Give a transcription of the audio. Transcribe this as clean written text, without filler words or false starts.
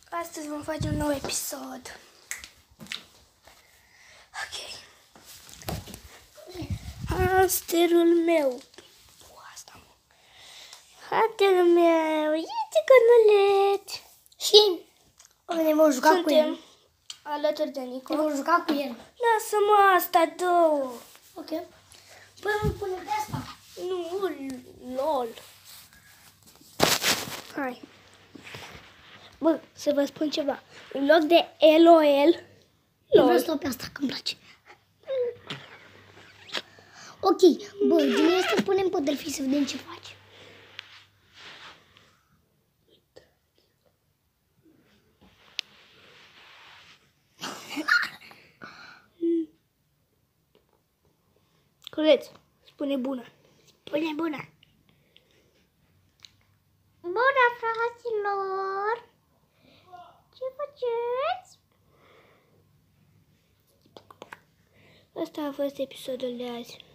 Astăzi vom face un nou episod. Ok. Hamsterul meu. Hamsterul meu. Este cănuleț. Și ne vom juca cu el. Alături de Nico. Ne vom juca cu el. Lasă-mă asta, două. Ok. Păi îmi pune pe asta. Nu, lol. Hai. Bă, să vă spun ceva. În loc de LOL, Eu vreau să stau pe asta, că îmi place. Ok, bă, din asta punem pe delfin să vedem ce face. Culeț, spune bună. Spune bună. Bună, fraților! Ce faceți? Asta a fost episodul de azi.